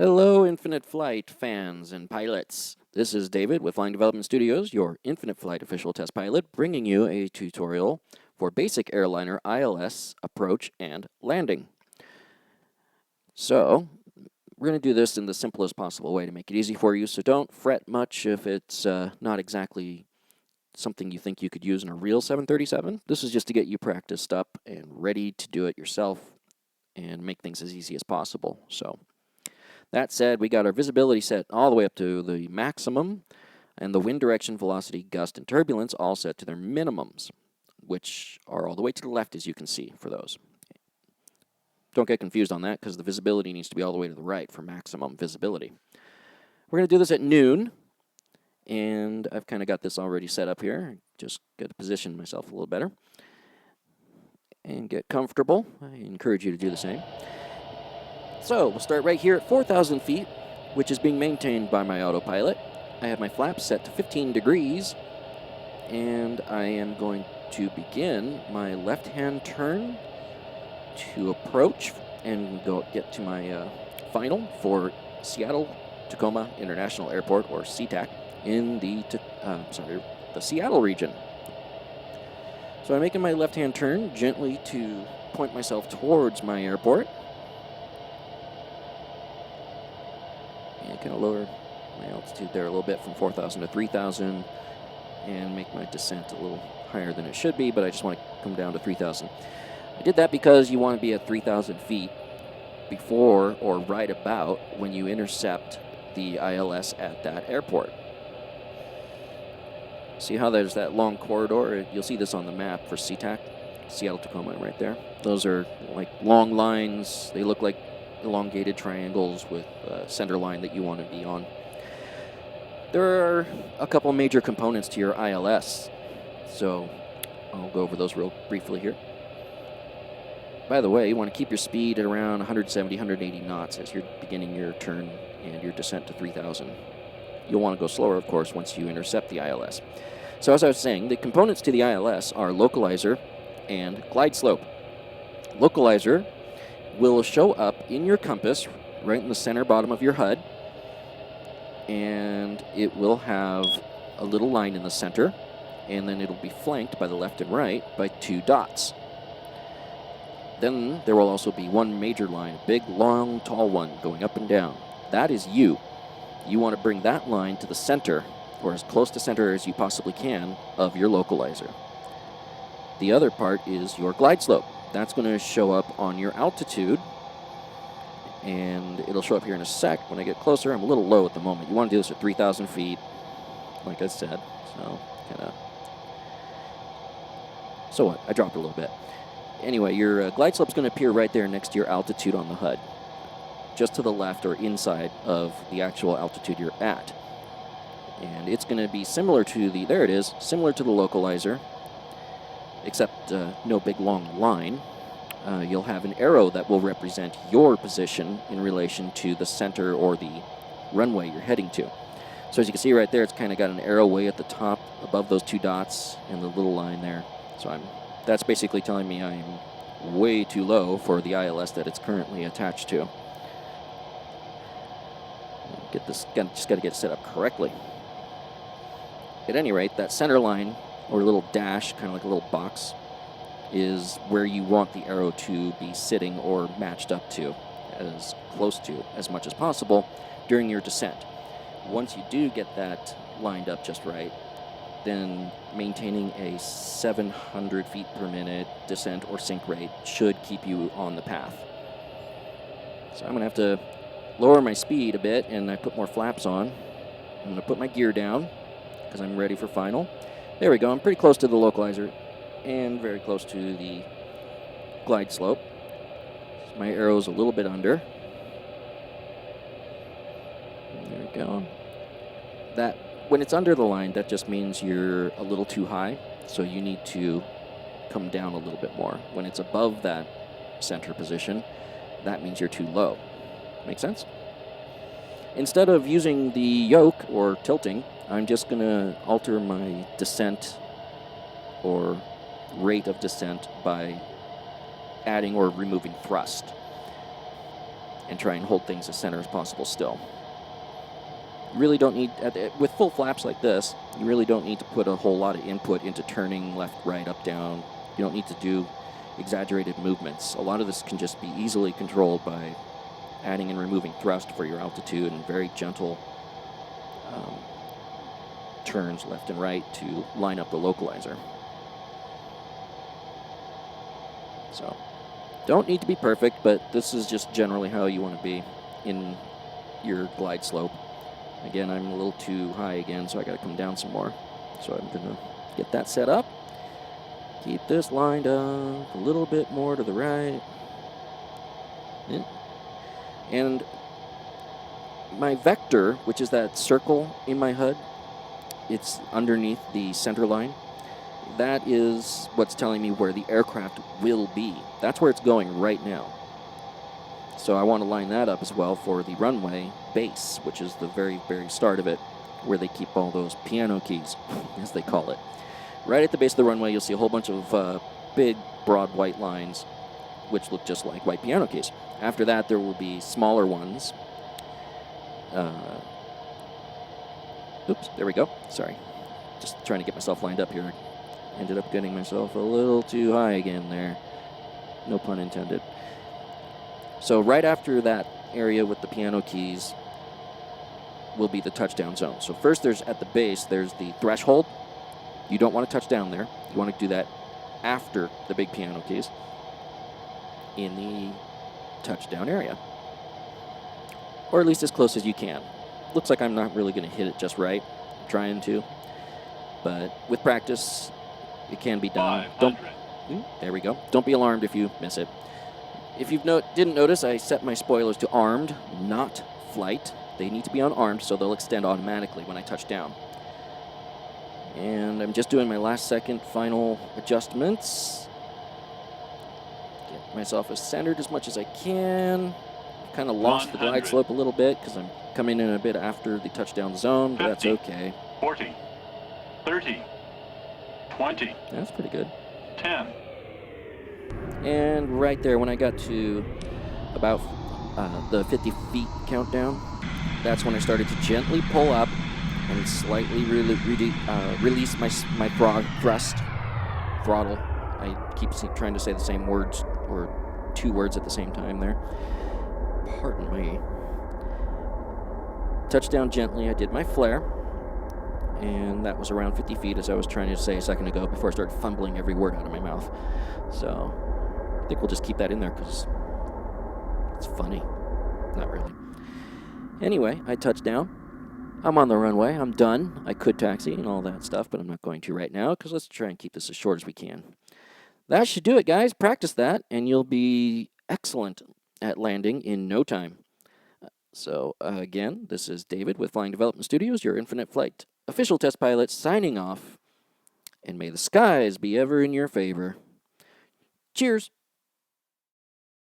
Hello, Infinite Flight fans and pilots. This is David with Flying Development Studios, your Infinite Flight official test pilot, bringing you a tutorial for basic airliner ILS approach and landing. So, we're going to do this in the simplest possible way to make it easy for you, so don't fret much if it's not exactly something you think you could use in a real 737. This is just to get you practiced up and ready to do it yourself and make things as easy as possible. So, that said, we got our visibility set all the way up to the maximum, and the wind direction, velocity, gust, and turbulence all set to their minimums, which are all the way to the left, as you can see, for those. Don't get confused on that, because the visibility needs to be all the way to the right for maximum visibility. We're going to do this at noon, and I've kind of got this already set up here. Just got to position myself a little better and get comfortable. I encourage you to do the same. So, we'll start right here at 4,000 feet, which is being maintained by my autopilot. I have my flaps set to 15 degrees, and I am going to begin my left-hand turn to approach and get to my final for Seattle-Tacoma International Airport, or SeaTac, in the Seattle region. So I'm making my left-hand turn gently to point myself towards my airport. And kind of lower my altitude there a little bit from 4,000 to 3,000 and make my descent a little higher than it should be, but I just want to come down to 3,000. I did that because you want to be at 3,000 feet before or right about when you intercept the ILS at that airport. See how there's that long corridor? You'll see this on the map for SeaTac, Seattle-Tacoma right there. Those are like long lines. They look like elongated triangles with a center line that you want to be on. There are a couple major components to your ILS, so I'll go over those real briefly here. By the way, you want to keep your speed at around 170, 180 knots as you're beginning your turn and your descent to 3,000. You'll want to go slower, of course, once you intercept the ILS. So as I was saying, the components to the ILS are localizer and glide slope. Localizer will show up in your compass right in the center bottom of your HUD, and it will have a little line in the center, and then it'll be flanked by the left and right by two dots. Then there will also be one major line, a big, long, tall one going up and down. That is you. You want to bring that line to the center, or as close to center as you possibly can, of your localizer. The other part is your glide slope. That's going to show up on your altitude, and it'll show up here in a sec. When I get closer, I'm a little low at the moment. You want to do this at 3,000 feet, like I said. So what? I dropped a little bit. Anyway, your glide slope is going to appear right there next to your altitude on the HUD, just to the left or inside of the actual altitude you're at. And it's going to be similar to similar to the localizer, except no big long line. You'll have an arrow that will represent your position in relation to the center or the runway you're heading to. So as you can see right there, it's kind of got an arrow way at the top above those two dots and the little line there. So that's basically telling me I'm way too low for the ILS that it's currently attached to. Just got to get it set up correctly. At any rate, that center line, or a little dash, kind of like a little box, is where you want the arrow to be sitting or matched up to, as close to as much as possible during your descent. Once you do get that lined up just right, then maintaining a 700 feet per minute descent or sink rate should keep you on the path. So I'm going to have to lower my speed a bit, and I put more flaps on. I'm going to put my gear down because I'm ready for final. There we go. I'm pretty close to the localizer and very close to the glide slope. So my arrow's a little bit under. There we go. When it's under the line, that just means you're a little too high, so you need to come down a little bit more. When it's above that center position, that means you're too low. Make sense? Instead of using the yoke or tilting, I'm just going to alter my descent or rate of descent by adding or removing thrust. and try and hold things as center as possible still. You really don't need, with full flaps like this, you really don't need to put a whole lot of input into turning left, right, up, down. You don't need to do exaggerated movements. A lot of this can just be easily controlled by adding and removing thrust for your altitude and very gentle turns left and right to line up the localizer. So, don't need to be perfect, but this is just generally how you want to be in your glide slope. Again, I'm a little too high again, so I got to come down some more. So I'm going to get that set up. Keep this lined up a little bit more to the right. Yeah. And my vector, which is that circle in my HUD, it's underneath the center line. That is what's telling me where the aircraft will be. That's where it's going right now. So I want to line that up as well for the runway base, which is the very, very start of it, where they keep all those piano keys, as they call it. Right at the base of the runway, you'll see a whole bunch of big, broad white lines, which look just like white piano keys. After that, there will be smaller ones. Oops, there we go. Sorry. Just trying to get myself lined up here. Ended up getting myself a little too high again there. No pun intended. So right after that area with the piano keys will be the touchdown zone. So first at the base, there's the threshold. You don't want to touch down there. You want to do that after the big piano keys in the touchdown area. Or at least as close as you can. Looks like I'm not really going to hit it just right. I'm trying to. But with practice, it can be done. There we go. Don't be alarmed if you miss it. If you didn't notice, I set my spoilers to armed, not flight. They need to be on armed, so they'll extend automatically when I touch down. And I'm just doing my last second final adjustments. Get myself as centered as much as I can. I've kind of lost the glide slope a little bit because I'm coming in a bit after the touchdown zone, but 50, that's okay. 40, 30, 20. That's pretty good. 10. And right there, when I got to about the 50 feet countdown, that's when I started to gently pull up and slightly release my throttle. I keep trying to say the same words, or two words at the same time there. Pardon me. Touched down gently, I did my flare, and that was around 50 feet, as I was trying to say a second ago, before I started fumbling every word out of my mouth. So I think we'll just keep that in there because it's funny. Not really. Anyway, I touched down. I'm on the runway. I'm done. I could taxi and all that stuff, but I'm not going to right now because let's try and keep this as short as we can. That should do it, guys. Practice that, and you'll be excellent at landing in no time. So, again, this is David with Flying Development Studios, your Infinite Flight official test pilot, signing off. And may the skies be ever in your favor. Cheers.